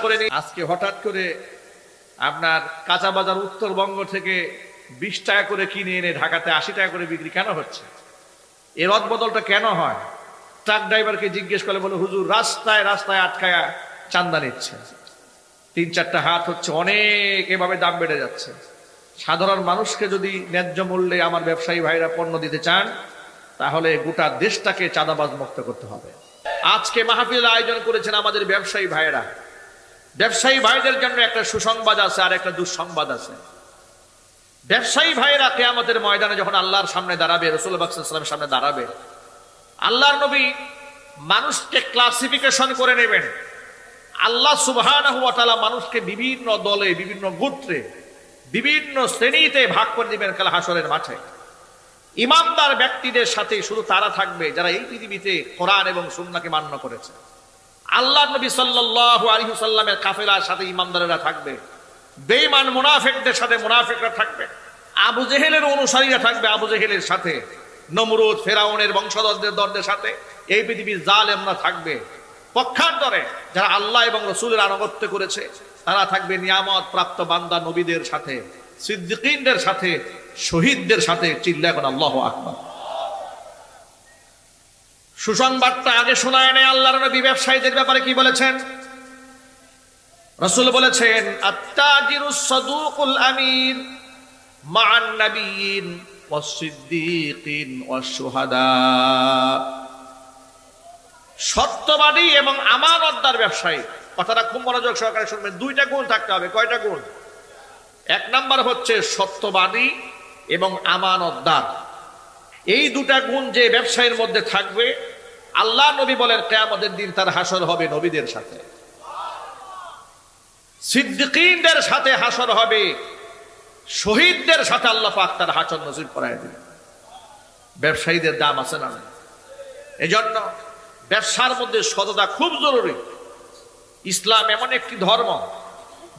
করে নি। আজকে হঠাৎ করে আপনার কাঁচা বাজার উত্তরবঙ্গ থেকে 20 টাকা করে কিনে এনে ঢাকাতে 80 টাকা করে বিক্রি কেন হচ্ছে? এর রদবদলটা কেন হয়? ট্রাক ড্রাইভারকে জিজ্ঞেস করে, বলে হুজুর রাস্তায় রাস্তায় আটকায়া চান্দা নিচ্ছে, 3-4টা হাত হচ্ছে, অনেক এভাবে দাম বেড়ে যাচ্ছে। সাধারণ মানুষকে যদি ন্যায্য মূল্যে আমার ব্যবসায়ী ভাইরা পণ্য দিতে চান, তাহলে গোটা দেশটাকে চাঁদাবাজ মুক্ত করতে হবে। আজকে মাহফিল আয়োজন করেছেন আমাদের ব্যবসায়ী ভাইরা। ব্যবসায়ী ভাইদের জন্য একটা সুসংবাদ আছে আর একটা দুঃসংবাদ আছে। ব্যবসায়ী ভাইরা কিয়ামতের ময়দানে যখন আল্লাহর সামনে দাঁড়াবে, রাসূলুল্লাহ সাল্লাল্লাহু আলাইহি ওয়াসাল্লামের সামনে দাঁড়াবে, আল্লাহর নবী মানুষকে ক্লাসিফিকেশন করে নেবেন। আল্লাহ সুবহানাহু ওয়া তাআলা মানুষকে বিভিন্ন দলে, বিভিন্ন গোত্রে, বিভিন্ন শ্রেণীতে ভাগ করে দিবেন কাল হাসরের মাঠে। ইমানদার ব্যক্তিদের সাথে শুধু তারা থাকবে যারা এই পৃথিবীতে কোরআন এবং সুন্নাহকে মান্য করেছে। আল্লাহর নবী সাল্লাল্লাহু আলাইহি ওয়াসাল্লামের কাফেলার সাথে ইমানদারেরা থাকবে, বেঈমান মুনাফিকদের সাথে মুনাফিকরা থাকবে, আবু জেহেলের অনুসারীরা থাকবে আবু জেহেলের সাথে, নমরুদ ফেরাউনের বংশধরদের সাথে এই পৃথিবীর জালেমরা থাকবে। পক্ষান্তরে যারা আল্লাহ এবং রাসূলের আনুগত্য করেছে তারা থাকবে নিয়ামত প্রাপ্ত বান্দা নবীদের সাথে, সিদ্দিকীনদের সাথে, শহীদদের সাথে। চিল্লায় বলেন আল্লাহু আকবার। সুসংবাদটা আগে শোনায় নেই। আল্লাহর নবী ব্যবসায়ীদের ব্যাপারে কি বলেছেন? রাসূল বলেছেন, আত-তাজিরুস সাদুকুল আমিন মা'আন নাবিয়্যিন ওয়াস-সিদ্দীকিন ওয়াশ-শুহাদা। সত্যবাদী এবং আমানতদার ব্যবসায়ী, কথাটা খুব মনোযোগ সহকারে শুনবেন। 2টা গুণ থাকতে হবে। কয়টা গুণ? 1 নাম্বার হচ্ছে সত্যবাদী এবং আমানতদার। এই 2টা গুণ যে ব্যবসায়ীর মধ্যে থাকবে, আল্লাহ নবী বলেন কিয়ামতের দিন তার হাসর হবে নবীদের সাথে, সিদ্দিকীনদের সাথে হাসর হবে, শহীদদের সাথে আল্লাহ পাক তার হাসর নসিব করায় দিবেন। ব্যবসায়ীদের দাম আছে না? এজন্য ব্যবসার মধ্যে সততা খুব জরুরি। ইসলাম এমন একটি ধর্ম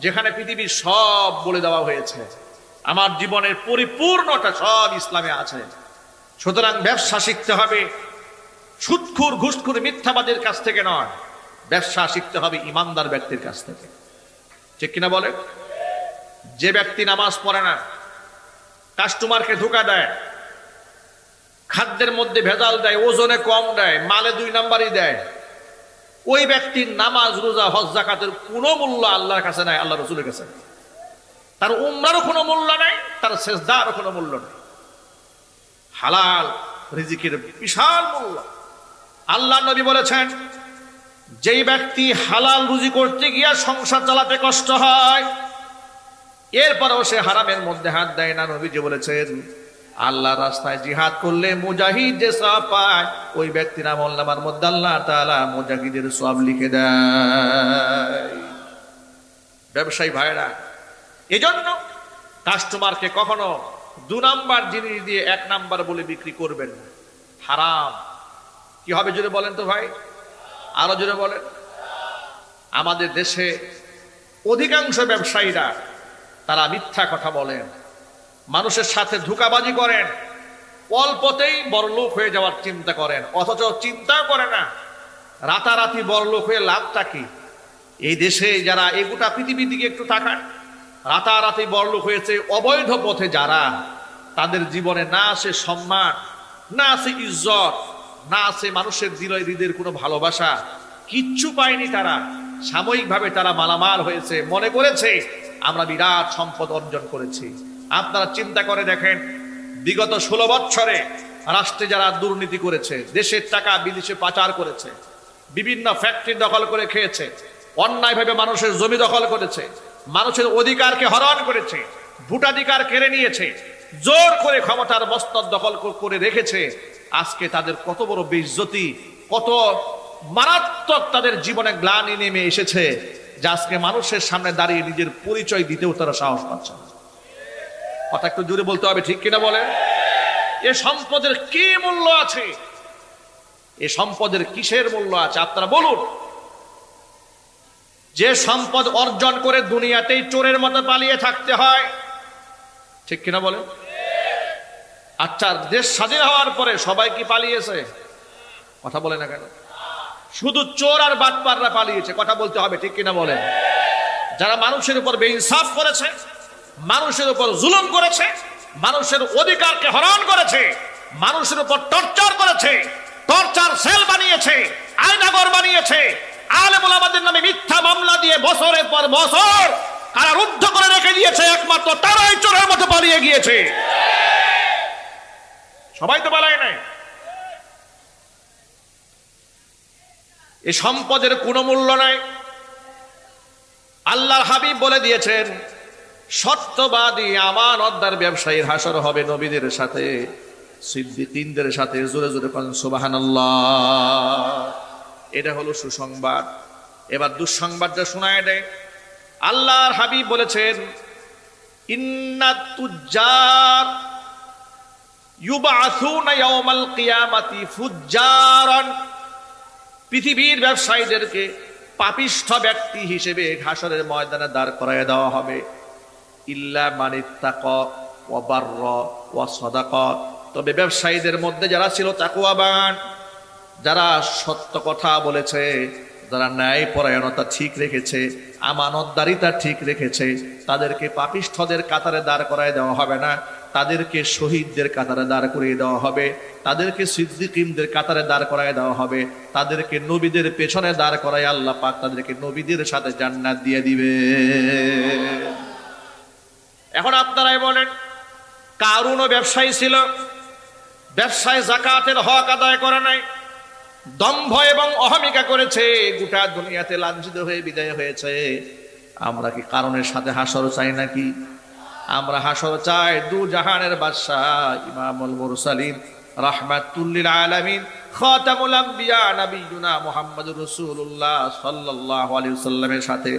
যেখানে পৃথিবীর সব বলে দেওয়া হয়েছে। আমার জীবনের পরিপূর্ণটা সব ইসলামে আছে। সুতরাং ব্যবসা শিখতে হবে সুদখোর, ঘুষখোর, মিথ্যাবাদের কাছ থেকে নয়। ব্যবসা শিখতে হবে ইমানদার ব্যক্তির কাছ থেকে। ঠিক কিনা বলে? যে ব্যক্তি নামাজ পড়ে না, কাস্টমারকে ধোঁকা দেয়, খাদ্যের মধ্যে ভেজাল দেয়, ওজনে কম দেয়, মালে 2 নাম্বারই দেয়, ওই ব্যক্তির নামাজ, রোজা, হজ, যাকাতের কোনো মূল্য আল্লাহর কাছে নাই, আল্লাহ রাসূলের কাছে নাই। তার উমরারও কোনো মূল্য নাই, তার সেজদারও কোনো মূল্য নাই। হালাল রিজিকের বিশাল মূল্য। আল্লাহ নবী বলেছেন, যেই ব্যক্তি হালাল রুজি করতে গিয়া সংসার চালাতে কষ্ট হয়, এরপরেও সে হারামের মধ্যে হাত দেয় না, নবীজি বলেছেন আল্লাহ রাস্তায় জিহাদ করলে মুজাহিদ যে সওয়াব পায়, ওই ব্যক্তির আমলনামার মধ্যে আল্লাহ তাআলা মুজাহিদের সওয়াব লিখে দেয়। ব্যবসায়ী ভাইরা, এজন্য কাস্টমারকে কখনো 2 নাম্বার জিনিস দিয়ে 1 নাম্বার বলে বিক্রি করবেন না। হারাম। কি হবে জোরে বলেন তো ভাই, আরো জোরে বলেন। আমাদের দেশে অধিকাংশ ব্যবসায়ীরা তারা মিথ্যা কথা বলেন, মানুষের সাথে ধোঁকাবাজি করেন, অল্পতেই বড়লোক হয়ে যাওয়ার চিন্তা করেন, অথচ চিন্তা করে না রাতারাতি বড়লোক হয়ে লাভটা কি। এই দেশে যারা এই গোটা পৃথিবীর দিকে একটু তাকান, রাতারাতি বড়লোক হয়েছে অবৈধ পথে যারা, তাদের জীবনে না আছে সম্মান, না আছে ইজ্জত, না আছে মানুষের হৃদয়ের কোনো ভালোবাসা, কিচ্ছু পায়নি তারা। সাময়িকভাবে তারা মালামাল হয়েছে, মনে করেছে আমরা বিরাট সম্পদ অর্জন করেছি। আপনারা চিন্তা করে দেখেন, বিগত 16 বছরে রাষ্ট্রে যারা দুর্নীতি করেছে, দেশের টাকা বিদেশে পাচার করেছে, বিভিন্ন ফ্যাক্টরি দখল করে খেয়েছে, অন্যায়ভাবে মানুষের জমি দখল করেছে, মানুষের অধিকারকে হরণ করেছে, ভোটাধিকার কেড়ে নিয়েছে, জোর করে ক্ষমতার মস্তক দখল করে রেখেছে, আজকে তাদের কত বড় বেইজ্জতি, কত মারাত্মক তাদের জীবনে গ্লানি নেমে এসেছে, যে আজকে মানুষের সামনে দাঁড়িয়ে নিজের পরিচয় দিতেও তারা সাহস পাচ্ছে না। কথা একটু জোরে বলতে হবে, ঠিক কিনা বলেন? এ সম্পদের কি মূল্য আছে? এ সম্পদের কিসের মূল্য আছে আপনারা বলুন? যে সম্পদ অর্জন করে দুনিয়াতেই চোরের মতো পালিয়ে থাকতে হয়, ঠিক কিনা বলেন? আচ্ছা, দেশ স্বাধীন হওয়ার পরে সবাই কি পালিয়েছে? কথা বলে না কেন? শুধু চোর আর বাটপাররা পালিয়েছে, কথা বলতে হবে ঠিক কিনা বলেন? যারা মানুষের উপর বেইনসাফ করেছে, মানুষের উপর জুলুম করেছে, মানুষের অধিকারকে হরণ করেছে, মানুষের উপর টর্চার করেছে, টর্চার সেল বানিয়েছে, আয়নাগর বানিয়েছে, আলেম ওলামাদের নামে মিথ্যা মামলা দিয়ে বছরের পর বছর কারারুদ্ধ করে রেখে দিয়েছে, একমাত্র তারাই চোরের মতো পালিয়ে গিয়েছে। সবাই তো পালায় নাই। এই সম্পদের কোনো মূল্য নাই। আল্লাহর হাবিব বলে দিয়েছেন, সত্যবাদী আমানতদার ব্যবসায়ীর হাসর হবে নবীদের সাথে, সিদ্দিকীনদের সাথে। জোরে জোরে বলেন সুবহানাল্লাহ। এটা হলো সুসংবাদ। এবার দুঃসংবাদটা শোনায় দেয়। আল্লাহর হাবিব বলেছেন, ইন্নাত তুজ্জার ইউবআসুনা ইয়াওমাল কিয়ামাতি ফুজ্জারান। পৃথিবীর ব্যবসায়ীদেরকে পাপিষ্ঠ ব্যক্তি হিসেবে হাসরের ময়দানে দাঁড় করায় দেওয়া হবে। ইল্লা মানিত্তাকা ওয়া বাররা ওয়া সাদাকা। তবে ব্যবসায়ীদের মধ্যে যারা ছিল তাকওয়াবান, যারা সত্য কথা বলেছে, যারা ন্যায় পরায়ণতা ঠিক রেখেছে, আমানতদারিতা ঠিক রেখেছে, তাদেরকে পাপিষ্ঠদের কাতারে দাঁড় করায় দেওয়া হবে না, তাদেরকে শহীদদের কাতারে দাঁড় করিয়ে দেওয়া হবে, তাদেরকে সিদ্দিকীনদের কাতারে দাঁড় করায় দেওয়া হবে, তাদেরকে নবীদের পেছনে দাঁড় করায় আল্লাহ পাক তাদেরকে নবীদের সাথে জান্নাত দিয়ে দিবে। এখন আপনারাই বলেন, কারুনও ব্যবসায়ী ছিল, ব্যবসায় যাকাতের হক আদায় করে নাই, দম্ভ এবং অহমিকা করেছে, গোটা দুনিয়াতে লাঞ্ছিত হয়ে বিদায় হয়েছে। আমরা কি কারণের সাথে হাসর চাই নাকি? আমরা হাসর চাই দু জাহানের বাদশাহ, ইমামুল মুরসালিন, রাহমাতুল লিল আলামিন, খাতামুল আম্বিয়া, নবিয়ুনা মুহাম্মদুর রাসূলুল্লাহ সাল্লাল্লাহু আলাইহি ওয়াসাল্লামের সাথে,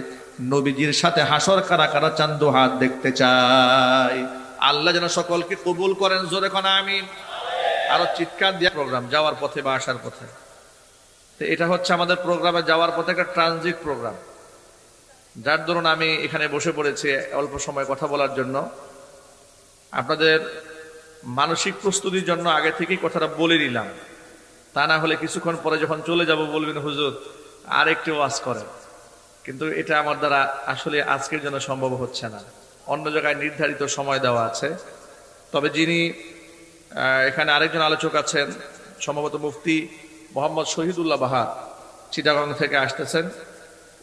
নবীজির সাথে হাসর কারা কারা চান? দু হাত দেখতে চাই। আল্লাহ যেন সকলকে কবুল করেন। জোরে কোন আমিন। আরো চিৎকার দিয়ে প্রোগ্রাম যাওয়ার পথে বা আসার পথে। তো এটা হচ্ছে আমাদের প্রোগ্রামে যাওয়ার পথে একটা ট্রানজিট প্রোগ্রাম, যার দরুন আমি এখানে বসে পড়েছি অল্প সময় কথা বলার জন্য। আপনাদের মানসিক প্রস্তুতির জন্য আগে থেকেই কথাটা বলে নিলাম, তা না হলে কিছুক্ষণ পরে যখন চলে যাব বলবেন হুজুর আর একটু ওয়াজ করেন। কিন্তু এটা আমার দ্বারা আসলে আজকের জন্য সম্ভব হচ্ছে না, অন্য জায়গায় নির্ধারিত সময় দেওয়া আছে। তবে যিনি এখানে আরেকজন আলোচক আছেন, সম্ভবত মুফতি মোহাম্মদ শহীদুল্লাহ বাহার, চিটাগং থেকে আসতেছেন।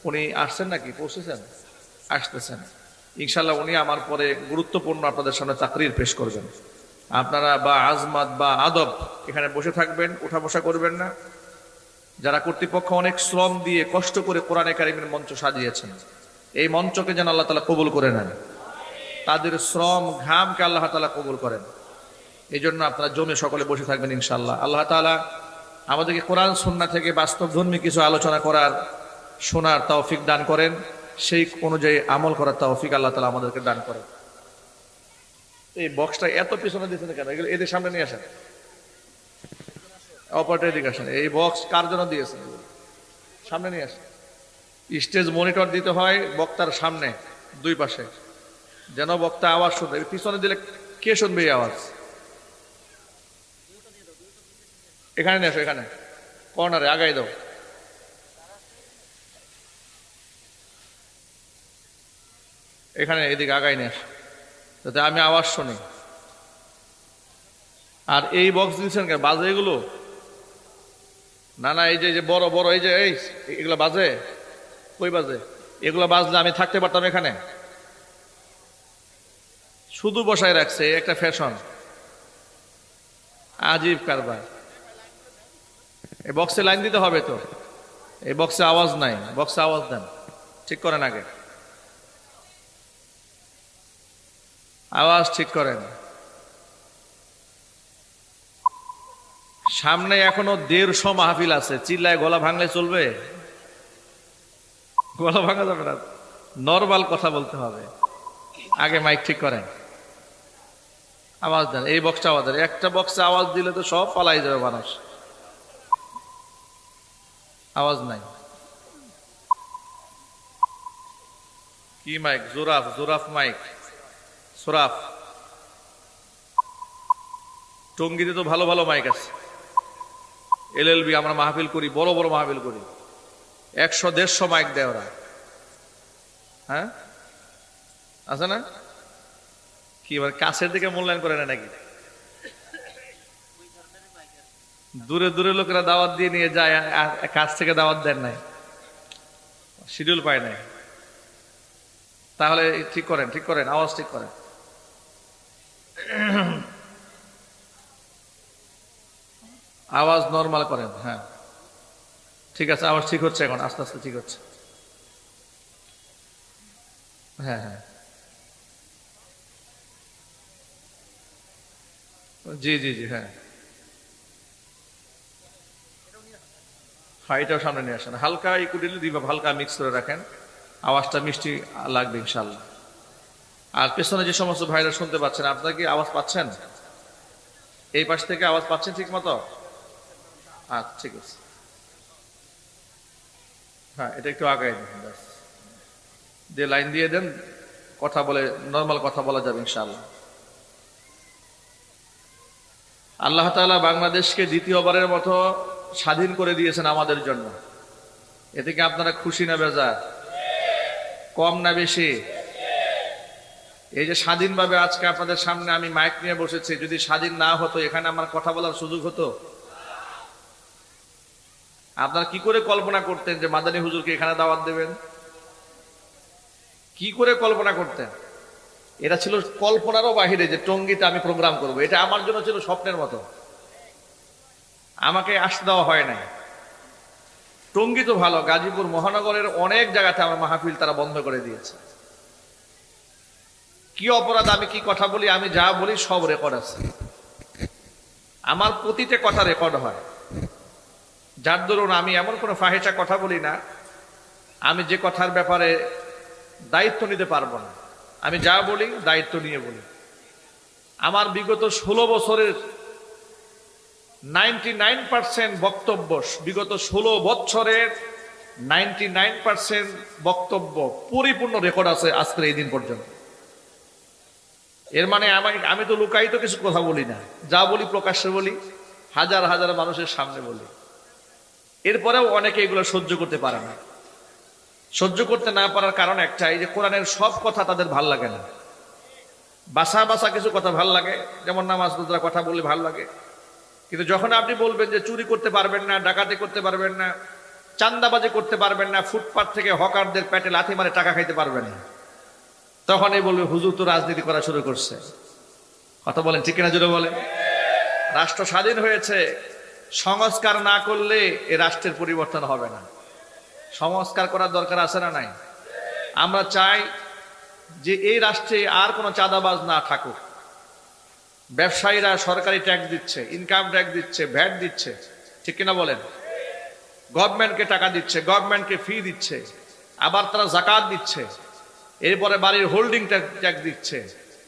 উনি আসছেন নাকি? পৌঁছেছেন? আসতেছেন ইনশাল্লাহ। উনি আমার পরে গুরুত্বপূর্ণ আপনাদের সামনে তাকরির পেশ করবেন। আপনারা বা আজমাত বা আদব এখানে বসে থাকবেন, উঠা বসা করবেন না। যারা কর্তৃপক্ষ অনেক শ্রম দিয়ে কষ্ট করে কোরআনে কারিমের মঞ্চ সাজিয়েছেন, এই মঞ্চকে যেন আল্লাহ তাআলা কবুল করে নেন, তাদের শ্রম ঘামকে আল্লাহ তাআলা কবুল করেন। এই জন্য আপনারা জমে সকলে বসে থাকবেন ইনশাআল্লাহ। আল্লাহ তাআলা আমাদেরকে কোরআন সুন্নাহ থেকে বাস্তবধর্মী কিছু আলোচনা করার, শোনার তৌফিক দান করেন, সেই অনুযায়ী আমল করার তৌফিক আল্লাহ তাআলা আমাদেরকে দান করেন। এই বক্সটা এত পিছনে দিয়েছেন কেন? এগুলো এদের সামনে নিয়ে আসেন, অপারেটর দিকে আসেন। এই বক্স কার জন্য দিয়েছেন? সামনে নিয়ে আসেন। স্টেজ মনিটর দিতে হয় বক্তার সামনে দুই পাশে, যেন বক্তা আওয়াজ শুনবে। পিছনে দিলে কে শুনবে এই আওয়াজ? এখানে নিয়ে আসো, এখানে কর্নারে আগাই দাও। এখানে এদিকে আগাই নিয়ে আসো যাতে আমি আওয়াজ শুনি। আর এই বক্স দিচ্ছেন কেন? বাজে এগুলো? না না, এই যে বড় বড় এই যে এগুলো বাজে? কই বাজে? এগুলো বাজলে আমি থাকতে পারতাম এখানে? শুধু বসায় রাখছে, একটা ফ্যাশন, আজীব কারবার। এই বক্সে লাইন দিতে হবে তো, এই বক্সে আওয়াজ নাই, বক্সে আওয়াজ দেন, ঠিক করেন আগে, আওয়াজ ঠিক করেন। সামনে এখনো 150 মাহফিল আছে, চিল্লায় গলা ভাঙলে চলবে? গলা ভাঙা যাবে না, নরমাল কথা বলতে হবে। আগে মাইক ঠিক করেন, আওয়াজ দেন। এই বক্সটা আওয়াজ দেন, একটা বক্সে আওয়াজ দিলে তো সব পালাই যাবে মানুষ। আওয়াজ নাই। কি মাইক? জোরাফ, জোরাফ মাইক, সোরাফ। টঙ্গিতে তো ভালো ভালো মাইক আছে। LLB আমরা মাহফিল করি, বড় বড় মাহফিল করি, 100-150 মাইক দেয় ওরা। হ্যাঁ আছে না? কি এবার কাছের দিকে মূল্যায়ন করে না নাকি? দূরে দূরে লোকেরা দাওয়াত দিয়ে নিয়ে যায়, কাছ থেকে দাওয়াত দেন নাই, শিডিউল পায় নাই। তাহলে ঠিক করেন, আওয়াজ ঠিক করেন। আওয়াজ নরমাল করেন। হ্যাঁ ঠিক আছে, আওয়াজ ঠিক হচ্ছে এখন, আস্তে আস্তে ঠিক হচ্ছে। হ্যাঁ হ্যাঁ জি জি জি হ্যাঁ হ্যাঁ, এটাও সামনে নিয়ে আসেন, হালকা ইকুডিলি দিবা, হালকা মিক্স করে রাখেন, আওয়াজটা মিষ্টি লাগবে ইনশাল্লাহ। আর পেছনে যে সমস্ত ভাইরা শুনতে পাচ্ছেন, আপনারা কি আওয়াজ পাচ্ছেন? এই পাশ থেকে আওয়াজ পাচ্ছেন ঠিক মতো? আচ্ছা ঠিক আছে, হ্যাঁ এটা একটু আগায় দেন, দিয়ে লাইন দিয়ে দেন, কথা বলে নর্মাল কথা বলা যাবে ইনশাআল্লাহ। আল্লাহ তাআলা বাংলাদেশকে দ্বিতীয়বারের মতো স্বাধীন করে দিয়েছেন আমাদের জন্য। এতে কি আপনারা খুশি না বেজার? কম না বেশি? এই যে স্বাধীনভাবে আজকে আপনাদের সামনে আমি মাইক নিয়ে বসেছি, যদি স্বাধীন না হতো এখানে আমার কথা বলার সুযোগ হতো? আপনারা কি করে কল্পনা করতেন যে মাদানী হুজুরকে এখানে দাওয়াত দেবেন? কি করে কল্পনা করতেন? এটা ছিল কল্পনারও বাহিরে যে টঙ্গীতে আমি প্রোগ্রাম করব। এটা আমার জন্য ছিল স্বপ্নের মতো, আমাকে আসতে দেওয়া হয় নাই। টঙ্গী তো ভালো, গাজীপুর মহানগরের অনেক জায়গাতে আমার মাহফিল তারা বন্ধ করে দিয়েছে। কি অপরাধ, আমি কি কথা বলি, আমি যা বলি সব রেকর্ড আছে, আমার প্রতিটা কথা রেকর্ড হয়। যার দরুন আমি এমন কোনো ফাহিশা কথা বলি না, আমি যে কথার ব্যাপারে দায়িত্ব নিতে পারবো না, আমি যা বলি দায়িত্ব নিয়ে বলি। আমার বিগত 16 বছরের 99% বক্তব্য, বিগত 16 বছরের 99% বক্তব্য পরিপূর্ণ রেকর্ড আছে আজকের এই দিন পর্যন্ত। এর মানে আমি তো লুকায়িত কিছু কথা বলি না, যা বলি প্রকাশ্যে বলি, হাজার হাজার মানুষের সামনে বলি। এরপরেও অনেকে এগুলো সহ্য করতে পারে না। সহ্য করতে না পারার কারণ একটাই, যে কোরআনের সব কথা তাদের ভাল লাগে না। বাসা বাসা কিছু কথা ভাল লাগে, যেমন নামাজ রোজার কথা বললে ভাল লাগে। কিন্তু যখন আপনি বলবেন যে চুরি করতে পারবেন না, ডাকাতি করতে পারবেন না, চাঁদাবাজি করতে পারবেন না, ফুটপাত থেকে হকারদের পেটে লাথি মারে টাকা খাইতে পারবেন না, তখনই বলবে হুজুর তো রাজনীতি করা শুরু করছে। কথা বলেন ঠিক কিনা? জোরে বলেন। রাষ্ট্র স্বাধীন হয়েছে, সংস্কার না করলে এ রাষ্ট্রের পরিবর্তন হবে না। সংস্কার করার দরকার আছে না নাই? আমরা চাই যে এই রাষ্ট্রে আর কোনো চাঁদাবাজ না থাকুক। ব্যবসায়ীরা সরকারি ট্যাক্স দিচ্ছে, ইনকাম ট্যাক্স দিচ্ছে, ভ্যাট দিচ্ছে, ঠিক কিনা বলেন? গভর্নমেন্টকে টাকা দিচ্ছে, গভর্নমেন্টকে ফি দিচ্ছে, আবার তারা যাকাত দিচ্ছে, এরপরে বাড়ির হোল্ডিং ট্যাক্স দিচ্ছে,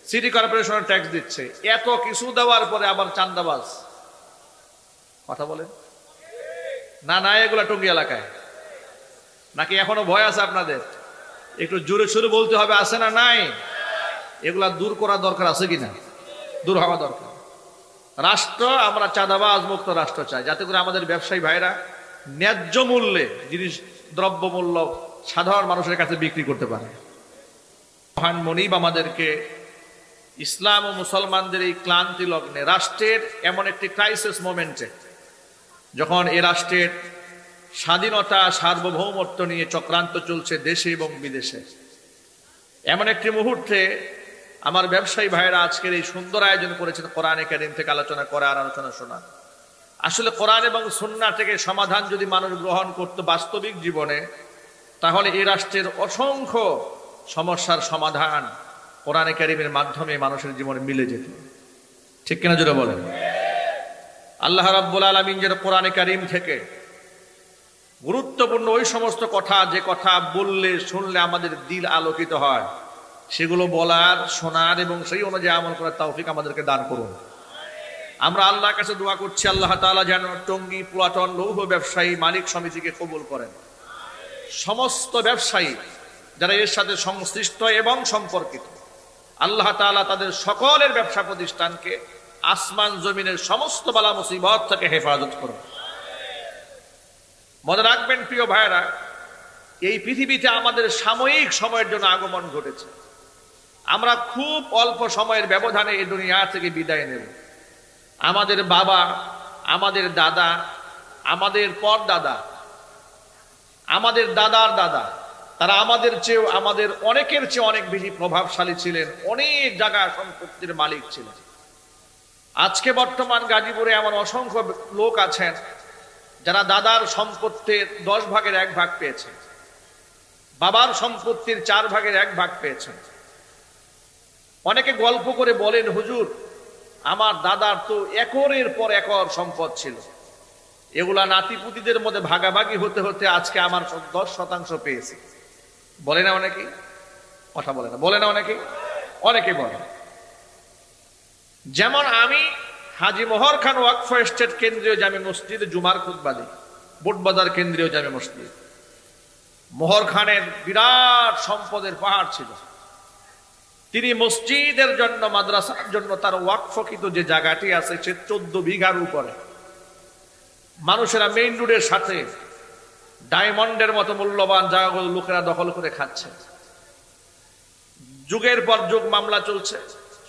সিটি কর্পোরেশনের ট্যাক্স দিচ্ছে। এত কিছু দেওয়ার পরে আবার চাঁদাবাজ। কথা বলেন না? না এগুলা টঙ্গী এলাকায় নাকি এখনো ভয় আছে আপনাদের? একটু জোরে সোরে বলতে হবে, আছে না নাই? এগুলা দূর করার দরকার আছে কিনা? দূর হওয়া দরকার। রাষ্ট্র, আমরা চাঁদাবাজ মুক্ত রাষ্ট্র চাই, যাতে করে আমাদের ব্যবসায়ী ভাইরা ন্যায্য মূল্যে জিনিস দ্রব্য মূল্য সাধারণ মানুষের কাছে বিক্রি করতে পারে। মহান মনিব আমাদেরকে ইসলাম ও মুসলমানদের এই ক্লান্তি লগ্নে, রাষ্ট্রের এমন একটি ক্রাইসিস মোমেন্টে, যখন এ রাষ্ট্রের স্বাধীনতা সার্বভৌমত্ব নিয়ে চক্রান্ত চলছে দেশে এবং বিদেশে, এমন একটি মুহূর্তে আমার ব্যবসায়ী ভাইরা আজকের এই সুন্দর আয়োজন করেছেন কোরআনে কারীম থেকে আলোচনা করা আর আলোচনা শোনা। আসলে কোরআন এবং সুন্নাহ থেকে সমাধান যদি মানুষ গ্রহণ করত বাস্তবিক জীবনে, তাহলে এই রাষ্ট্রের অসংখ্য সমস্যার সমাধান কোরআনে কারীমের মাধ্যমে মানুষের জীবনে মিলে যেত। ঠিক কিনা জোরে বলেন? আল্লাহ রাব্বুল আলামিন যেন কোরআনে কারীম থেকে গুরুত্বপূর্ণ ওই সমস্ত কথা, যে কথা বললে শুনলে আমাদের দিল আলোকিত হয়, সেগুলো বলার, শোনার এবং সেই অনুযায়ী আমল করার তৌফিক আমাদেরকে দান করুন। আমরা আল্লাহর কাছে দোয়া করছি, আল্লাহ তাআলা যেন টঙ্গী পুরাতন লৌহ ব্যবসায়ী মালিক সমিতিকে কবুল করেন। সমস্ত ব্যবসায়ী যারা এর সাথে সংশ্লিষ্ট এবং সম্পর্কিত, আল্লাহ তাআলা তাদের সকলের ব্যবসা প্রতিষ্ঠানকে আসমান জমিনের সমস্ত বালা মুসিবত থেকে হেফাজত করুন। মনে রাখবেন প্রিয় ভাইরা, এই পৃথিবীতে আমাদের সাময়িক সময়ের জন্য আগমন ঘটেছে। আমরা খুব অল্প সময়ের ব্যবধানে এই দুনিয়া থেকে বিদায় নেব। আমাদের বাবা, আমাদের দাদা, আমাদের পরদাদা, আমাদের দাদার দাদা, তারা আমাদের চেয়েও, আমাদের অনেকের চেয়ে অনেক বেশি প্রভাবশালী ছিলেন, অনেক জায়গা সম্পত্তির মালিক ছিলেন। আজকে বর্তমান গাজীপুরে এমন অসংখ্য লোক আছেন যারা দাদার সম্পত্তির 10 ভাগের 1 ভাগ পেয়েছেন, বাবার সম্পত্তির 4 ভাগের 1 ভাগ পেয়েছেন। অনেকে গল্প করে বলেন, হুজুর আমার দাদার তো একরের পর একর সম্পদ ছিল, এগুলা নাতিপুতিদের মধ্যে ভাগাভাগি হতে হতে আজকে আমার 10% পেয়েছি। বলে না অনেকে? কথা বলে না, বলে না অনেকে? অনেকে বলে। যেমন আমি হাজী মোহর খান ওয়াকফ এস্টেট কেন্দ্রীয় জামে মসজিদে জুমার খুতবা দিই, বোটবাজার কেন্দ্রীয় জামে মসজিদ। মোহর খানের বিরাট সম্পদের পাহাড় ছিল। তিনি মসজিদের জন্য, মাদ্রাসার জন্য তার ওয়াকফকৃত যে জায়গাটি আছে সে 14 বিঘার উপরে, মানুষেরা মেইন রোডের সাথে ডায়মন্ডের মতো মূল্যবান জায়গাগুলো লোকেরা দখল করে খাচ্ছে। যুগের পর যুগ মামলা চলছে,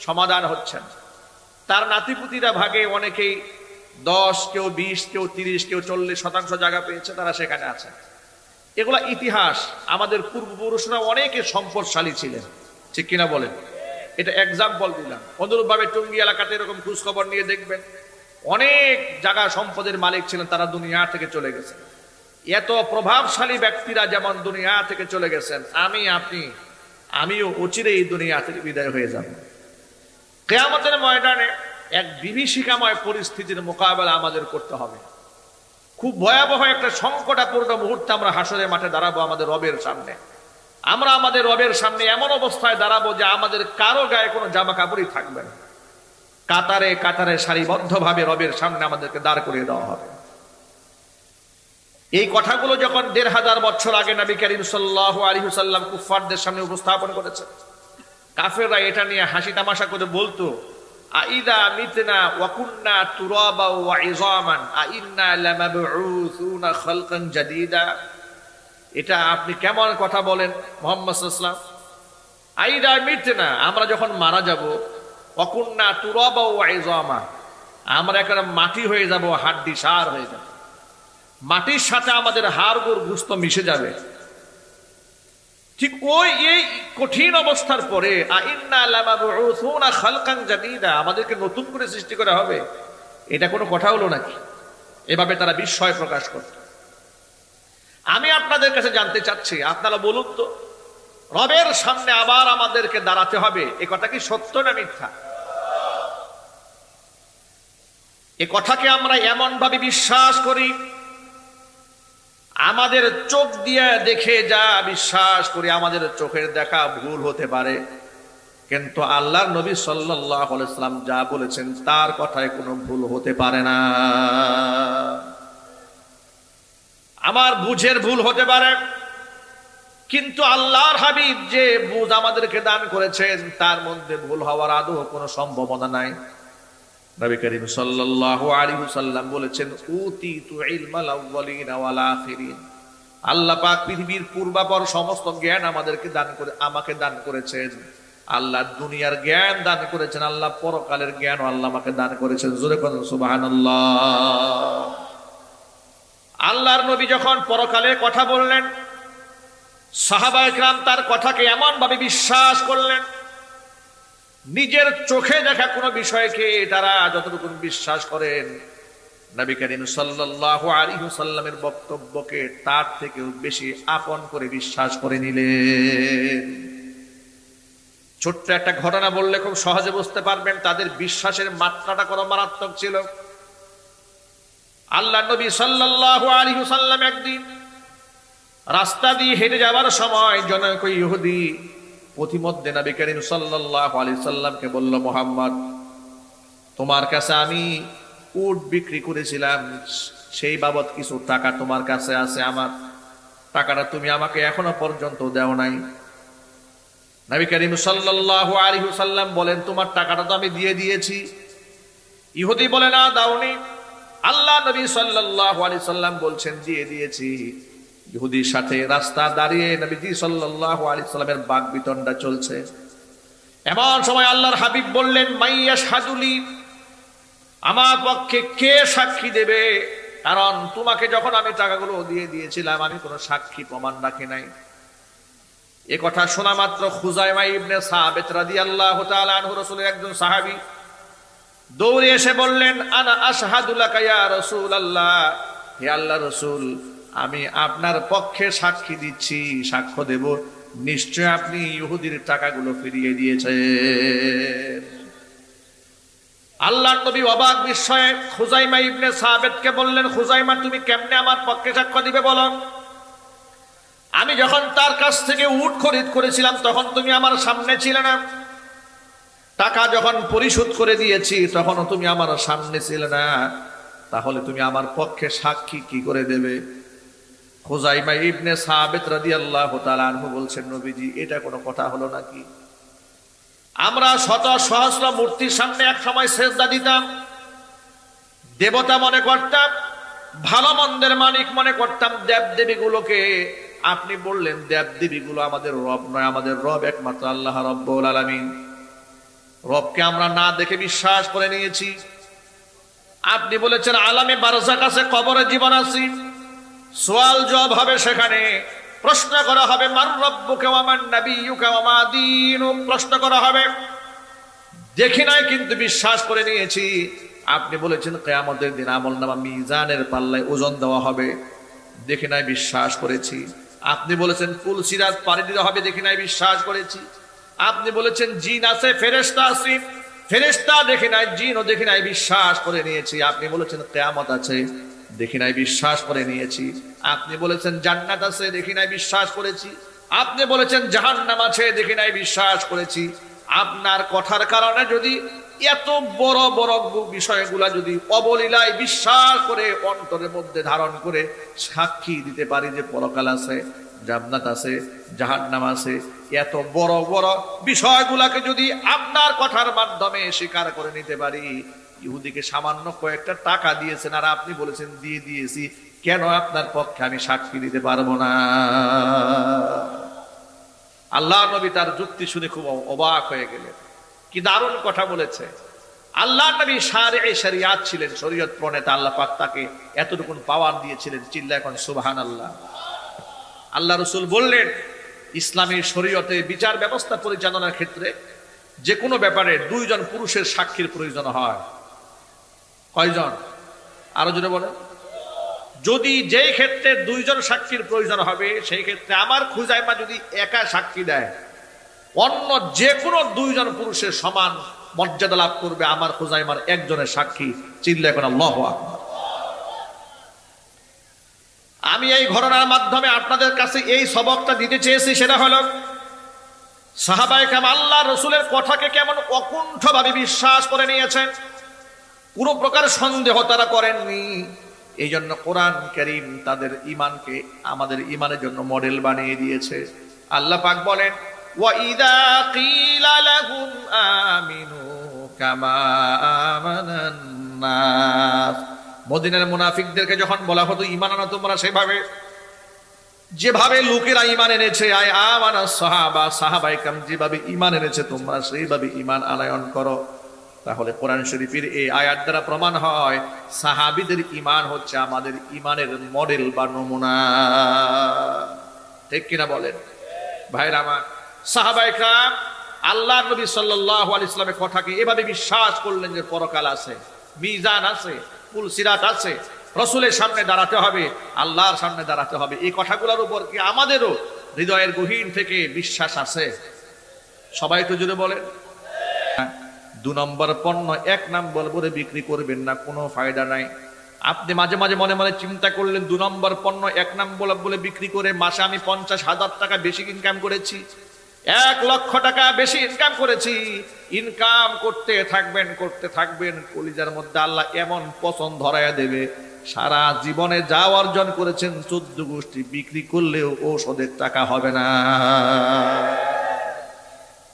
সমাধান হচ্ছে না। তার নাতিপুতিরা ভাগে অনেকেই 10, কেউ 20, কেউ 30, কেউ 40% জায়গা পেয়েছে, তারা সেখানে আছে। এগুলা ইতিহাস। আমাদের পূর্বপুরুষরা অনেকে সম্পদশালী ছিলেন, ঠিক কিনা বলেন? এটা এক্সাম্পল দিলাম। অনুরূপভাবে টঙ্গী এলাকাতে এরকম খোঁজ খবর নিয়ে দেখবেন অনেক জায়গা সম্পদের মালিক ছিলেন, তারা দুনিয়া থেকে চলে গেছেন। এত প্রভাবশালী ব্যক্তিরা যেমন দুনিয়া থেকে চলে গেছেন, আমি আপনি আমিও অচিরেই এই দুনিয়া থেকে বিদায় হয়ে যাব। কিয়ামতের ময়দানে এক বিভীষিকাময় পরিস্থিতির মোকাবেলা আমাদের করতে হবে। খুব ভয়াবহ একটা সংকটাপূর্ণ মুহূর্তে আমরা হাসরের মাঠে দাঁড়াবো আমাদের রবের সামনে। আমরা আমাদের রবের সামনে এমন অবস্থায় দাঁড়াবো যে আমাদের কারো গায়ে কোনো জামা কাপড়ই থাকবে না। কাতারে কাতারে সারিবদ্ধভাবে রবের সামনে আমাদেরকে দাঁড় করিয়ে দেওয়া হবে। এই কথাগুলো যখন 1500 বছর আগে নবী করিম সাল্লাল্লাহু আলাইহি ওয়াসাল্লাম কুফফারদের সামনে উপস্থাপন করেছেন, কাফেররা এটা নিয়ে হাসি তামাশা করে বলতো, আইদা মিতনা ওয়া কুননা তুরাবা ওয়া ইযামান আইন্না লামাবউসুনা খালকান জাদীদা। এটা আপনি কেমন কথা বলেন মুহাম্মদ সাল্লাল্লাহু আলাইহি ওয়াসাল্লাম? আইদা মিতনা, আমরা যখন মারা যাব, ওয়া কুননা তুরাবা ওয়া ইযামা, আমরা একটা মাটি হয়ে যাব, হাড্ডি সার হয়ে যাব, মাটির সাথে আমাদের হাড়গোড় গোশত মিশে যাবে। ঠিক ওই এই কঠিন অবস্থার পরে আইন্না লামাবউসুনা খালকান জাদীদা, আমাদেরকে নতুন করে সৃষ্টি করা হবে, এটা কোনো কথা হলো নাকি? এভাবে তারা বিস্ময় প্রকাশ করত। আমি আপনাদের কাছে জানতে চাচ্ছি, আপনারা বলুন তো, রবের সামনে আবার আমাদেরকে দাঁড়াতে হবে, এ কথা কি সত্য না মিথ্যা? এ কথাকে আমরা এমন ভাবে বিশ্বাস করি, আমাদের চোখ দিয়ে দেখে যা বিশ্বাস করি, আমাদের চোখের দেখা ভুল হতে পারে, কিন্তু আল্লাহর নবী সাল্লাল্লাহু আলাইহি ওয়াসাল্লাম যা বলেছেন তার কথায় কোনো ভুল হতে পারে না। আমার বুঝের ভুল হতে পারে, কিন্তু আল্লাহর হাবিব যে বুঝ আমাদেরকে দান করেছেন তার মধ্যে ভুল হওয়ার আদৌ কোনো সম্ভাবনা নাই। নবী করিম সাল্লাল্লাহু আলাইহি ওয়াসাল্লাম বলেছেন, উতিতু ইলমাল আউয়ালিনা ওয়াল আখিরিন, আল্লাহ পাক পৃথিবীর পূর্বাপর সমস্ত জ্ঞান আমাদেরকে দান করে, আমাকে দান করেছেন। আল্লাহ দুনিয়ার জ্ঞান দান করেছেন, আল্লাহ পরকালের জ্ঞানও আল্লাহ আমাকে দান করেছেন। জোরে বলুন সুবহানাল্লাহ। আল্লাহর নবী যখন পরকালের কথা বললেন, সাহাবায়ে কেরাম তার কথাকে এমন ভাবে বিশ্বাস করলেন, নিজের চোখে দেখা কোনো বিষয়কে তারা যতটুকু বিশ্বাস করেন, নবী করিম সাল্লাল্লাহু আলাইহি ওয়াসাল্লামের বক্তব্যকে তার থেকেও বেশি আপন করে বিশ্বাস করে নিলেন। ছোট্ট একটা ঘটনা বললে খুব সহজে বুঝতে পারবেন তাদের বিশ্বাসের মাত্রাটা কত মারাত্মক ছিল। আল্লাহ নবী সাল্লাল্লাহু আলাইহি ওয়াসাল্লাম একদিন রাস্তা দিয়ে হেঁটে যাওয়ার সময় জনৈক ইহুদি পথিমধ্যে নবী করিম সাল্লাল্লাহু আলাইহি ওয়াসাল্লামকে বলল, মুহাম্মদ, তোমার কাছে আমি উট বিক্রি করেছিলাম, সেই বাবদ কিছু টাকা তোমার কাছে আছে, আমার টাকাটা তুমি আমাকে এখনো পর্যন্ত দেও নাই। নবী করিম সাল্লাল্লাহু আলাইহি ওয়াসাল্লাম বলেন, তোমার টাকাটা তো আমি দিয়ে দিয়েছি। ইহুদি বলে, না দাওনি। আল্লাহ নবী সাল্লাল্লাহু আলাইহি সাল্লাম বলছেন দিয়ে দিয়েছি। ইহুদির সাথে রাস্তা দাঁড়িয়ে নবীজি সাল্লাল্লাহু আলাইহি সাল্লামের বাকবিতণ্ডা চলছে। এমন সময় আল্লাহর হাবিব বললেন, মাইয়াশহাদুলি, আমার পক্ষে কে সাক্ষী দেবে? কারণ তোমাকে যখন আমি টাকাগুলো দিয়ে দিয়েছিলাম আমি কোনো সাক্ষী প্রমাণ রাখি নাই। এ কথা শোনা মাত্র খুজাইমা ইবনে সাবিত রাদিয়াল্লাহু তাআলা আনহু, রাসূলের একজন সাহাবী, দৌড়ে এসে বললেন, আনা আশহাদু লাকা ইয়া রাসূলুল্লাহ, হে আল্লাহর রাসূল, আমি আপনার পক্ষে সাক্ষী দিচ্ছি, সাক্ষ্য দেব, নিশ্চয় আপনি ইহুদির টাকাগুলো ফিরিয়ে দিয়েছেন। আল্লাহর নবী অবাক বিস্ময়ে খুজাইমা ইবনে সাবিতকে বললেন, খুজাইমা, তুমি কেমনে আমার পক্ষে সাক্ষ্য দিবে বলো? আমি যখন তার কাছ থেকে উট খরিদ করেছিলাম তখন তুমি আমার সামনে ছিলে না, টাকা যখন পরিশোধ করে দিয়েছি তখনও তুমি আমার সামনে ছিলে না, তাহলে তুমি আমার পক্ষে সাক্ষী কি করে দেবে? খুজাইমা ইবনে সাবিত রাদিয়াল্লাহু তাআলা আনহু বলছেন, নবীজি, এটা কোনো কথা হলো নাকি? আমরা শত সহস্র মূর্তির সামনে এক সময় সেজদা দিতাম, দেবতা মনে করতাম, ভালো মন্দের মালিক মনে করতাম দেব দেবীগুলোকে। আপনি বললেন দেব দেবীগুলো আমাদের রব নয়, আমাদের রব একমাত্র আল্লাহ রাব্বুল আলামিন। রবকে আমরা না দেখে বিশ্বাস করে নিয়েছি। আপনি বলেছেন আলামে বারজাক আছে, কবরে জীবন আছে, সওয়াল জবাব হবে, সেখানে প্রশ্ন করা হবে, মান রব্বুকা ওয়া মান নাবিয়্যুকা ওয়া মা দীনুক, প্রশ্ন করা হবে। দেখি নাই কিন্তু বিশ্বাস করে নিয়েছি। আপনি বলেছেন কিয়ামতের দিন আমলনামা মিজানের পাল্লায় ওজন দেওয়া হবে, দেখি নাই বিশ্বাস করেছি। আপনি বলেছেন পুল সিরাত পাড়ি দিতে হবে, দেখি নাই বিশ্বাস করেছি। আপনি বলেছেন জিন আছে, ফেরেশতা আছে, ফেরেশতা দেখি নাই, জিনও দেখি নাই, বিশ্বাস করে নিয়েছি। আপনি বলেছেন কিয়ামত আছে, দেখি নাই, বিশ্বাস করে নিয়েছি। আপনি বলেছেন জান্নাত আছে, দেখি নাই, বিশ্বাস করেছি। আপনি বলেছেন জাহান্নাম আছে, দেখি নাই, বিশ্বাস করেছি। আপনার কথার কারণে যদি এত বড় বড় বিষয়গুলা যদি অবলীলায় বিশ্বাস করে অন্তরের মধ্যে ধারণ করে সাক্ষী দিতে পারি যে পরকাল আছে, জান্নাত আছে, জাহান্নাম আছে, এত বড় বড় বিষয়গুলাকে যদি আপনার কথার মাধ্যমে স্বীকার করে নিতে পারি, ইহুদিকে সামান্য কয়েকটা টাকা দিয়েছেন আর আপনি বলেছেন দিয়ে দিয়েছি, কেন আপনার পক্ষে আমি সাক্ষী দিতে পারবো না? আল্লাহ নবী তার যুক্তি শুনে খুব অবাক হয়ে গেলেন। কি দারুণ কথা বলেছে! আল্লাহ নবী শারিঈ শরিয়াত ছিলেন, শরীয়ত প্রণেতা। আল্লাহ পাক তাকে এতটুকুন পাওয়ার দিয়েছিলেন। চিল্লা এখন সুবহানাল্লাহ। আল্লাহ রাসূল বললেন, ইসলামী শরীয়তে বিচার ব্যবস্থা পরিচালনার ক্ষেত্রে যে কোনো ব্যাপারে দুইজন পুরুষের সাক্ষীর প্রয়োজন হয়। কয়জন? আরো জোরে বলেন। যদি যেই ক্ষেত্রে দুইজন সাক্ষীর প্রয়োজন হবে সেই ক্ষেত্রে আমার খুজাইমা যদি একা সাক্ষী দেয়, অন্য যে কোনো দুইজন পুরুষের সমান মর্যাদা লাভ করবে আমার খুজাইমার একজনের সাক্ষী। চিল্লা এখন আল্লাহু আকবার। আমি এই ঘটনার মাধ্যমে আপনাদের কাছে এই সবকটা দিতে চেয়েছি, সেটা হলো সাহাবায়ে কেরাম আল্লাহ রাসূলের কথাকে কেমন অকুণ্ঠভাবে বিশ্বাস করে নিয়েছেন, কোনো প্রকার সন্দেহ তারা করেননি। এই জন্য কোরআন কারীম তাদের ঈমানকে আমাদের ঈমানের জন্য মডেল বানিয়ে দিয়েছে। আল্লাহ পাক বলেন, ওয়া ইযা কিলা লাহুম আমিনু কামা আমানান নাস, মদিনার মুনাফিকদেরকে যখন বলা হতো ঈমান আনো তোমরা, সেভাবে যেভাবে লোকেরা ঈমান এনেছে, আয় আমানা সাহাবা, সাহাবায়ে কেরাম যেভাবে ঈমান এনেছে তোমরা সেইভাবে ঈমান আনয়ন করো। তাহলে কোরআন শরীফের এই আয়াত দ্বারা প্রমাণ হয় সাহাবীদের ঈমান হচ্ছে আমাদের ঈমানের মডেল বা নমুনা। ঠিক কিনা বলেন ভাইরা আমার? সাহাবায়ে কেরাম আল্লাহর নবী সাল্লাল্লাহু আলাইহি ওয়াসাল্লামের কথাকে এভাবে বিশ্বাস করলেন যে পরকাল আছে, মিজান আছে, পুল সিরাত আছে, রাসূলের সামনে দাঁড়াতে হবে, আল্লাহর সামনে দাঁড়াতে হবে। এই কথাগুলোর উপর কি আমাদেরও হৃদয়ের গহীন থেকে বিশ্বাস আছে? সবাই তো জুড়ে বলেন। 2 নম্বর পণ্য 1 নম্বর বলে বিক্রি করবেন না, কোনো ফায়দা নাই। আপনি মাঝে মাঝে মনে মনে চিন্তা করলেন 2 নম্বর পণ্য 1 নম্বর বলে বিক্রি করে মাসে আমি 50,000 টাকা বেশি ইনকাম করেছি, 1 লক্ষ টাকা বেশি ইনকাম করেছি। ইনকাম করতে থাকবেন, করতে থাকবেন, কলিজার মধ্যে আল্লাহ এমন পছন্দ ধরায়া দেবে, সারা জীবনে যা অর্জন করেছেন 14 গোষ্ঠী বিক্রি করলেও ঔষধের টাকা হবে না।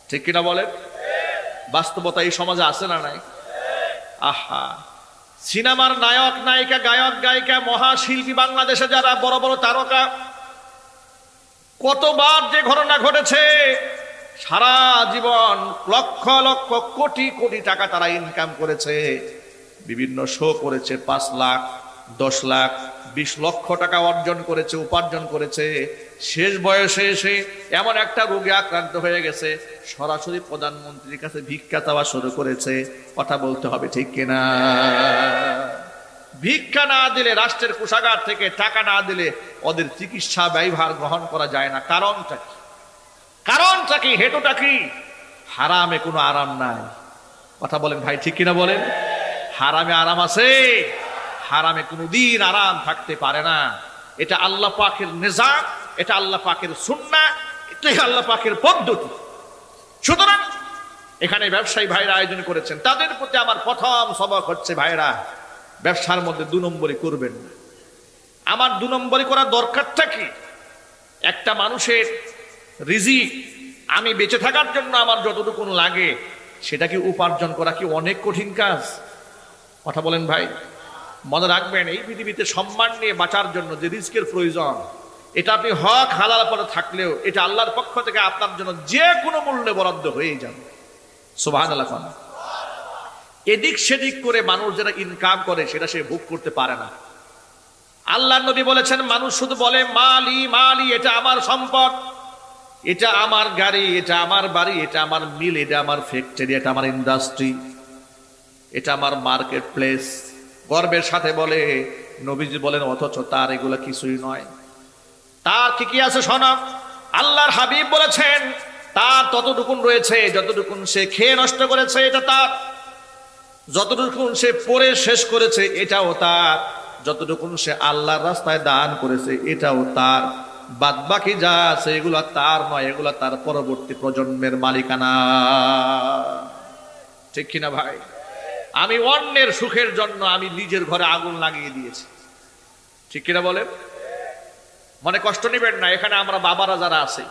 ঠিক কিনা বলেন? বাস্তবতা এই সমাজে আছে না নাই? আহা, সিনেমার নায়ক নায়িকা, গায়ক গায়িকা, মহাশিল্পী, বাংলাদেশে যারা বড় বড় তারকা, কতবার যে ঘটনা ঘটেছে, সারা জীবন লক্ষ লক্ষ কোটি কোটি টাকা তারা ইনকাম করেছে, বিভিন্ন শো করেছে, 5 লাখ 10 লাখ 20 লক্ষ টাকা অর্জন করেছে, উপার্জন করেছে। শেষ বয়সে এসে এমন একটা রোগে আক্রান্ত হয়ে গেছে, সরাসরি প্রধানমন্ত্রীর কাছে ভিক্ষা চাওয়া শুরু করেছে। কথা বলতে হবে ঠিক কিনা? ভিক্ষা না দিলে, রাষ্ট্রের কোষাগার থেকে টাকা না দিলে ওদের চিকিৎসা ব্যয়ভার গ্রহণ করা যায় না। কারণটা কি? কারণটা কি? হেতুটা কি? হারামে কোনো আরাম নাই। কথা বলেন ভাই, ঠিক কিনা বলেন? হারামে আরাম আছে? হারামে কোনোদিন আরাম থাকতে পারে না। এটা আল্লাহ পাকের নিজাম, এটা আল্লাহ পাকের সুন্নাহ, এটাই আল্লাহ পাকের পদ্ধতি। সুতরাং এখানে ব্যবসায়ী ভাইরা আয়োজন করেছেন, তাদের প্রতি আমার প্রথম সবক হচ্ছে, ভাইরা ব্যবসার মধ্যে 2 নম্বরই করবেন না। আমার 2 নম্বরই করার দরকারটা কি? একটা মানুষের রিজিক, আমি বেঁচে থাকার জন্য আমার যতটুকু লাগে সেটা কি উপার্জন করা কি অনেক কঠিন কাজ? কথা বলেন ভাই। মনে রাখবেন, এই পৃথিবীতে সম্মান নিয়ে বাঁচার জন্য যে রিস্কের প্রয়োজন, এটা আপনি হক হালাল পথে থাকলেও এটা আল্লাহর পক্ষ থেকে আপনার জন্য যে কোনো মূল্যে বরাদ্দ হয়ে যাবে। সুবহানাল্লাহ। এদিক সেদিক করে মানুষ যারা ইনকাম করে সেটা সে ভোগ করতে পারে না। আল্লাহর নবী বলেছেন, মানুষ শুধু বলে মালি মালি, এটা আমার সম্পদ, এটা আমার গাড়ি, এটা আমার বাড়ি, এটা আমার মিল, এটা আমার ফ্যাক্টরি, এটা আমার ইন্ডাস্ট্রি, এটা আমার মার্কেট প্লেস, গর্বের সাথে বলে। নবীজি বলেন, অথচ তার এগুলো কিছুই নয়। তার কি কি আছে শোনো। আল্লাহর হাবিব বলেছেন, তার ততটুকুন রয়েছে যতটুকুন সে খেয়ে নষ্ট করেছে এটা তার, যতটুকুন সে পড়ে শেষ করেছে এটাও তার, যতটুকুন সে আল্লাহর রাস্তায় দান করেছে এটাও তার। বাদ বাকি যা আছে এগুলা তার নয়, এগুলা তার পরবর্তী প্রজন্মের মালিকানা। ঠিক কিনা ভাই? আমি অন্যের সুখের জন্য আমি নিজের ঘরে আগুন লাগিয়ে দিয়েছি। ঠিক কিনা বলেন? মনে কষ্ট নেবেন না। এখানে আমরা বাবারা যারা আছে,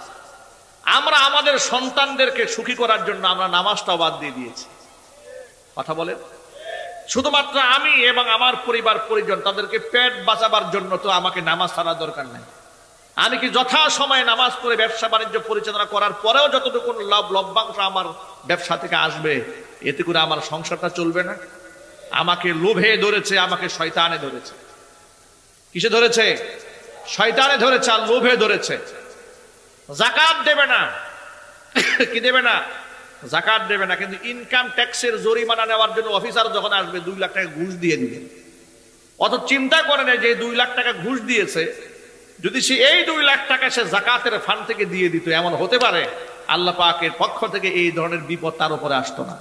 আমরা আমাদের সন্তানদেরকে সুখী করার জন্য আমরা নামাজটাও বাদ দিয়ে দিয়েছি। কথা বলেন। শুধুমাত্র আমি এবং আমার পরিবার পরিজন, তাদেরকে পেট বাঁচাবার জন্য তো আমাকে নামাজ ছাড়া দরকার নাই। আমি কি যথা সময়ে নামাজ পড়ে ব্যবসা বাণিজ্য পরিচালনা করার পরেও যতটুকু লভ্যাংশ আমার ব্যবসা থেকে আসবে, এতে করে আমার সংসারটা চলবে না? আমাকে লোভে ধরেছে, আমাকে শয়তানে ধরেছে। কিসে ধরেছে? শয়তানে ধরেছে আর লোভে ধরেছে। যাকাত দেবে না। কি দেবে না? যাকাত দেবে না, কিন্তু ইনকাম ট্যাক্সের জরিমানা নেওয়ার জন্য অফিসার যখন আসবে 2 লাখ টাকা ঘুষ দিয়ে দিবেন। অত চিন্তা করে না যে 2 লাখ টাকা ঘুষ দিয়েছে, যদি সে এই 2 লাখ টাকা সে যাকাতের ফান্ড থেকে দিয়ে দিত, এমন হতে পারে আল্লাহ পাকের পক্ষ থেকে এই ধরনের বিপদ তার উপরে আসতো না।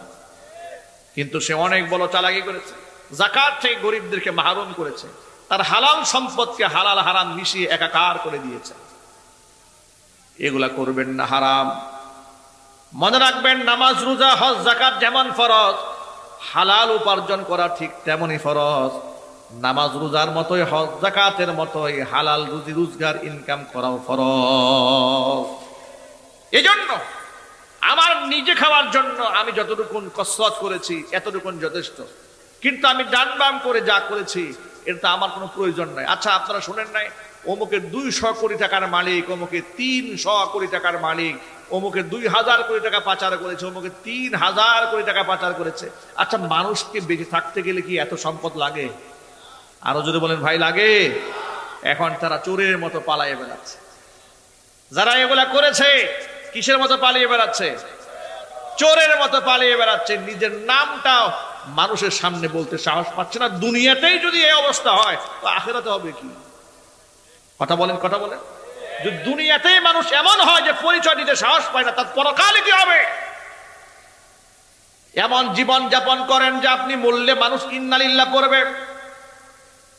কিন্তু সে অনেক বড় চালাকি করেছে, যাকাত থেকে গরিবদেরকে মাহরুম করেছে, তার হালাল সম্পদকে হালাল হারাম মিশিয়ে একাকার করে দিয়েছে। এগুলা করবেন না, হারাম। মনে রাখবেন, নামাজ রোজা হজ যাকাত যেমন ফরজ, হালাল উপার্জন করা ঠিক তেমনই ফরজ। নামাজ রোজার মতোই হজ যাকাতের মতোই হালাল রুজি রোজগার ইনকাম করাও ফরজ। এজন্য আমার নিজে খাওয়ার জন্য আমি যতটুকুন কসরত করেছি এতটুকুন যথেষ্ট, কিন্তু আমি ডান বাম করে যা করেছি এটা আমার কোনো প্রয়োজন নাই। আচ্ছা, আপনারা শুনেন নাই অমুকের 200 কোটি টাকার মালিক, অমুকে 300 কোটি টাকার মালিক, অমুকে 2000 কোটি টাকা পাচার করেছে, অমুকে 3000 কোটি টাকা পাচার করেছে। আচ্ছা, মানুষকে বেঁচে থাকতে গেলে কি এত সম্পদ লাগে? আরো যদি বলেন ভাই, লাগে। এখন তারা চোরের মতো পালিয়ে বেড়াচ্ছে। যারা এগুলা করেছে কিসের মতো পালিয়ে বেড়াচ্ছে? চোরের মতো পালিয়ে বেড়াচ্ছে। নিজের নামটাও মানুষের সামনে বলতে সাহস পাচ্ছে না। দুনিয়াতেই যদি এই অবস্থা হয় তো আখিরাতে হবে কি? কথা বলেন, কথা বলেন। যদি দুনিয়াতেই মানুষ এমন হয় যে পরিচয় দিতে সাহস পায় না, তার পরকালে কি হবে? এমন জীবন যাপন করেন যে আপনি মরলে মানুষ ইন্নালিল্লাহ পড়বে।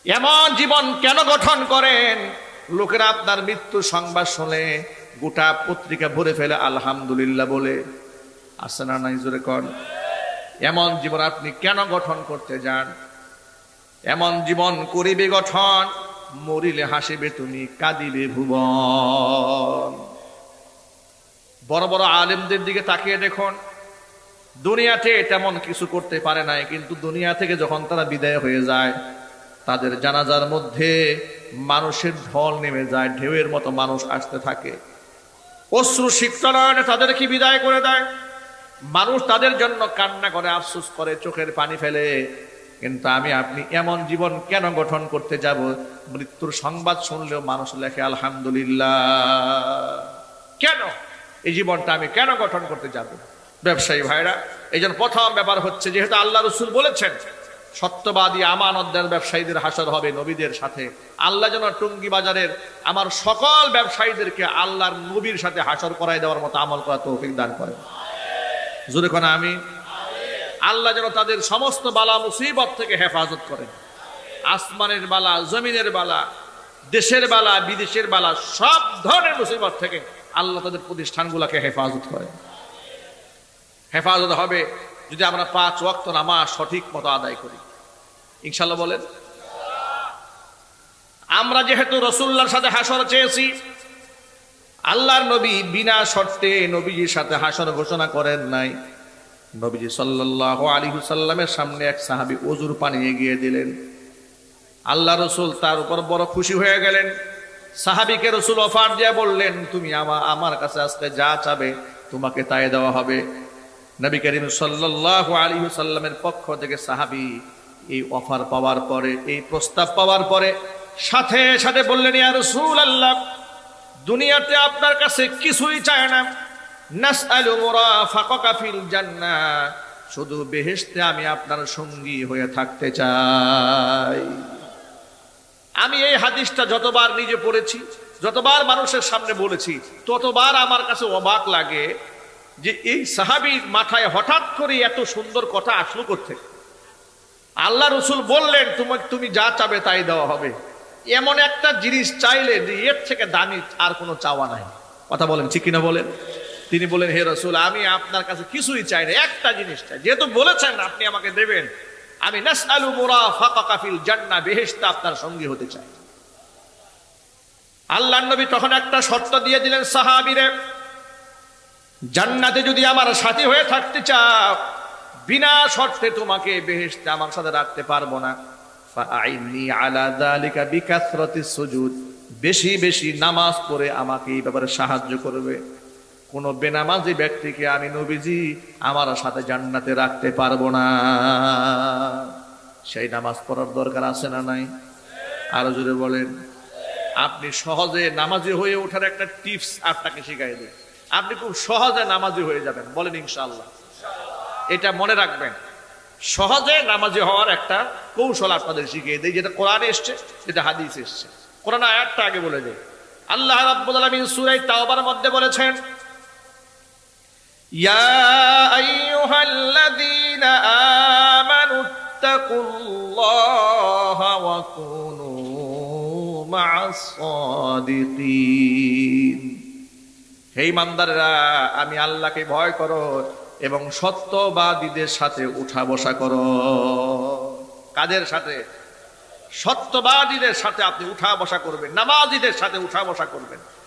এমন জীবন কেন গঠন করেন? লোকেরা আপনার মৃত্যু সংবাদ শুনে গোটা পত্রিকা ভরে ফেলে আলহামদুলিল্লাহ বলে। আসে না নাই? জোরে কর। এমন জীবন আপনি কেন গঠন করতে যান? এমন জীবন করিবে গঠন, মরিলে হাসিবে তুমি, কাঁদিবে ভুবন। বড় বড় আলেমদের দিকে তাকিয়ে দেখুন, দুনিয়াতে তেমন কিছু করতে পারে নাই, কিন্তু দুনিয়া থেকে যখন তারা বিদায় হয়ে যায়, তাদের জানাজার মধ্যে মানুষের ঢল নেমে যায়, ঢেউয়ের মতো মানুষ আসতে থাকে, অশ্রু সিক্তনয়নে তাদেরকে বিদায় করে দেয়। মানুষ তাদের জন্য কান্না করে, আফসোস করে, চোখের পানি ফেলে। কিন্তু আমি আপনি এমন জীবন কেন গঠন করতে যাব? মৃত্যুর সংবাদ শুনলেও মানুষ লেখে আলহামদুলিল্লাহ। কেন এই জীবনটা আমি কেন গঠন করতে যাব? ব্যবসায়ী ভাইরা, এই জন্য প্রথম ব্যাপার হচ্ছে, যেহেতু আল্লাহ রসুল বলেছেন সত্যবাদী আমানতদার ব্যবসায়ীদের হাসর হবে নবীদের সাথে, আল্লাহ যেন টুঙ্গি বাজারের আমার সকল ব্যবসায়ীদেরকে আল্লাহর নবীর সাথে হাসর করাই দেওয়ার মতো আমল করা তৌফিক দান করেন। জোরে কোন আমি। আল্লাহ যেন তাদের সমস্ত বালা মুসিবত থেকে হেফাজত করেন। আসমানের বালা, জমিনের বালা, দেশের বালা, বিদেশের বালা, সব ধরনের মুসিবত থেকে আল্লাহ তাদের প্রতিষ্ঠানগুলোকে হেফাজত করেন। হেফাজত হবে যদি আমরা 5 ওয়াক্ত নামাজ সঠিক মতো আদায় করি, ইনশাআল্লাহ বলেন। আমরা যেহেতু রাসূলুল্লাহর সাথে হাসর চেয়েছি, আল্লাহর নবী বিনা শর্তে নবীজির সাথে হাসর ঘোষণা করেন নাই। নবীজি সাল্লাল্লাহু আলাইহি ওয়াসাল্লামের সামনে এক সাহাবী ওযুর পানি এগিয়ে দিলেন। আল্লাহ রাসূল তার উপর বড় খুশি হয়ে গেলেন। সাহাবীকে রাসূল অফার দিয়ে বললেন, তুমি আমার কাছে আজকে যা চাবে তোমাকে তাই দেওয়া হবে। নবী করিম সাল্লাল্লাহু আলাইহি ওয়াসাল্লামের পক্ষ থেকে সাহাবী এই অফার পাওয়ার পরে, এই প্রস্তাব পাওয়ার পরে সাথে সাথে বললেন, ইয়া রাসূলুল্লাহ, দুনিয়াতে আপনার কাছে কিছুই চায় না, নাসআলু মুরাফাকাকা ফিল জান্নাহ, শুধু বেহেশতে আমি আপনার সঙ্গী হয়ে থাকতে চাই। আমি এই হাদিসটা যতবার নিজে পড়েছি, যতবার মানুষের সামনে বলেছি, ততবার আমার কাছে অবাক লাগে যে এই সাহাবীর মাথায় হঠাৎ করে এত সুন্দর কথা আসলো কোত্থেকে? আল্লাহ রসুল বললেন তুমি যা চাবে তাই দেওয়া হবে। এমন একটা জিনিস চাইলে যে এর থেকে দামি আর কোনো চাওয়া নাই। কথা বলেন ঠিক কিনা বলেন? তিনি বলেন, হে রসুল, আমি আপনার কাছে কিছুই চাই না, একটা জিনিস চাই, যেহেতু বলেছেন আপনি আমাকে দেবেন, আমি নাসআলু মুরাফাকাকা ফিল জান্নাহ, বেহেশতে আপনার সঙ্গী হতে চাই। আল্লাহর নবী তখন একটা শর্ত দিয়ে দিলেন সাহাবীরে, জান্নাতে যদি আমার সাথী হয়ে থাকতে চাও, বিনা শর্তে তোমাকে বেহেশতে আমার সাথে রাখতে পারবো না, ফাআইনি আলা যালিকা বিকাসরাতিস সুজুদ, বেশি বেশি নামাজ পড়ে আমাকে এই ব্যাপারে সাহায্য করবে। কোন বেনামাজি ব্যক্তিকে আমি নবীজি আমার সাথে জান্নাতে রাখতে পারবো না। সেই নামাজ পড়ার দরকার আছে না নাই? আরো জোরে বলেন। আপনি সহজে নামাজি হয়ে ওঠার একটা টিপস আপনাকে শিখাই দিই, আপনি খুব সহজে নামাজি হয়ে যাবেন, বলেন ইনশাআল্লাহ। এটা মনে রাখবেন, সহজে নামাজি হওয়ার একটা কৌশল আপনাদের শিখিয়ে দেই, যেটা কোরআনে এসছে, যেটা হাদিসে এসছে। কোরআন আয়াতটা আগে বলে দেই। আল্লাহ রাব্বুল আলামিন সূরা তাওবার মধ্যে বলেছেন, ইয়া আইয়ুহাল্লাযীনা আমানুত্তাকুল্লাহা ওয়া কুনু মা'আস সাদিকিন। হে ঈমানদাররা, আমি আল্লাহকে ভয় করো এবং সত্যবাদীদের সাথে উঠা বসা করো। কাদের সাথে? সত্যবাদীদের সাথে আপনি উঠা বসা করবেন, নামাজীদের সাথে উঠা বসা করবেন।